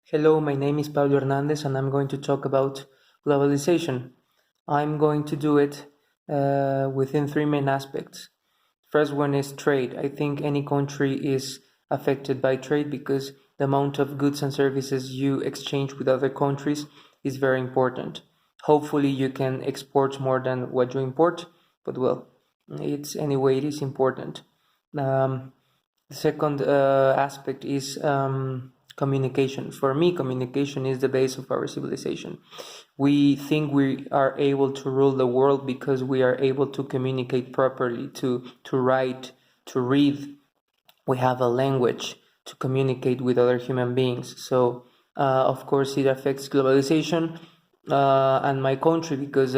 Hello, my name is Pablo Hernandez and I'm going to talk about globalization. I'm going to do it within three main aspects. First one is trade. I think any country is affected by trade because the amount of goods and services you exchange with other countries is very important. Hopefully you can export more than what you import, but well, it is important. Um, the second aspect is communication. For me, communication is the base of our civilization. We think we are able to rule the world because we are able to communicate properly, to write, to read. We have a language to communicate with other human beings. So, of course, it affects globalization and my country because,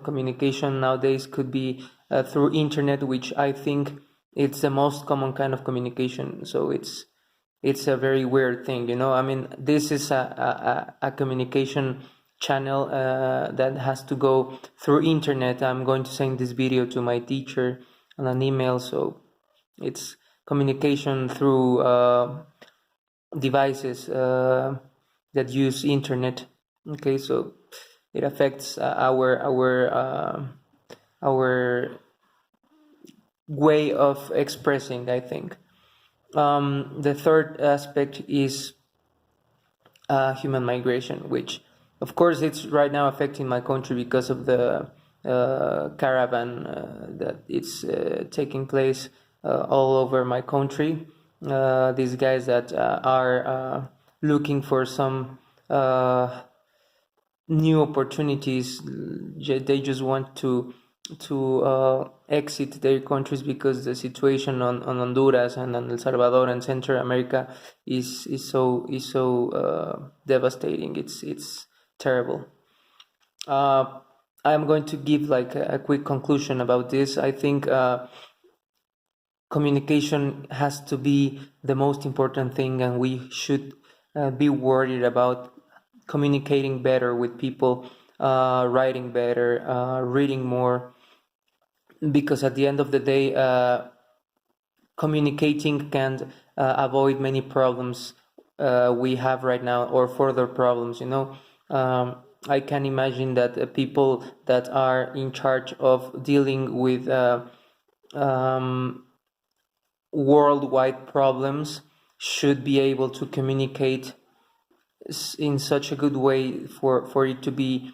communication nowadays could be through internet, which I think it's the most common kind of communication. So it's a very weird thing, you know. I mean, this is a communication channel that has to go through internet. I'm going to send this video to my teacher on an email, so it's communication through devices that use internet. Okay, so it affects our way of expressing, I think. The third aspect is human migration, which of course it's right now affecting my country because of the caravan that it's taking place all over my country. These guys that are looking for some new opportunities. They just want to exit their countries because the situation on Honduras and on El Salvador and Central America is so devastating. It's terrible. I'm going to give like a quick conclusion about this. I think communication has to be the most important thing, and we should be worried about communicating better with people, writing better, reading more, because at the end of the day, communicating can avoid many problems we have right now, or further problems, you know. I can imagine that people that are in charge of dealing with worldwide problems should be able to communicate in such a good way for it to be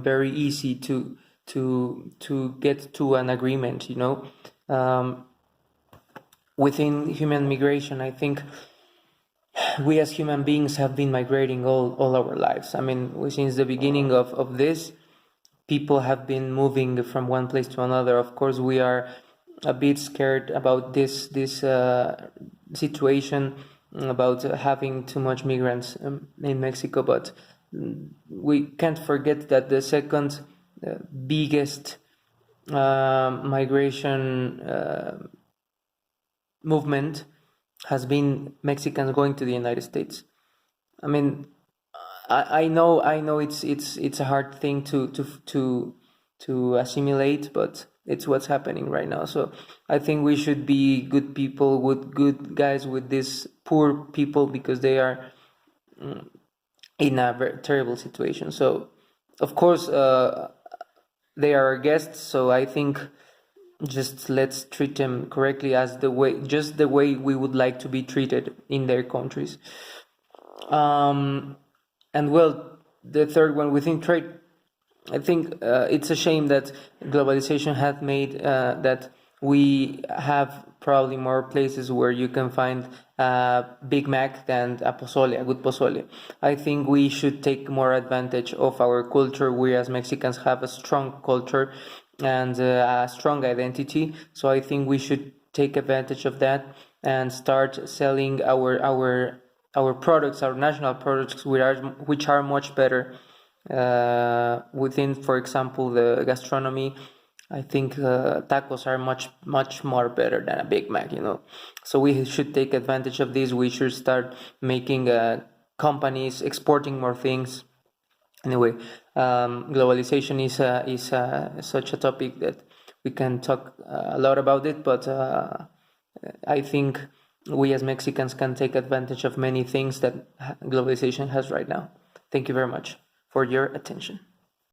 very easy to get to an agreement, you know. Within human migration, I think we as human beings have been migrating all our lives. I mean, since the beginning of this, people have been moving from one place to another. Of course, we are a bit scared about this situation, about having too much migrants in Mexico, but we can't forget that the second biggest migration movement has been Mexicans going to the United States. I mean, I know it's a hard thing to assimilate, but it's what's happening right now. So I think we should be good people, good guys with these poor people, because they are in a very terrible situation. So of course they are our guests, so I think just let's treat them correctly, as the way we would like to be treated in their countries. And well, the third one, within trade, I think it's a shame that globalization has made that we have probably more places where you can find a Big Mac than a pozole, a good pozole. I think we should take more advantage of our culture. We as Mexicans have a strong culture and a strong identity, so I think we should take advantage of that and start selling our products, our national products, which are much better within, for example, the gastronomy. I think tacos are much more better than a Big Mac, you know. So we should take advantage of this. We should start making companies exporting more things. Anyway, globalization is such a topic that we can talk a lot about it, but I think we as Mexicans can take advantage of many things that globalization has right now. Thank you very much for your attention.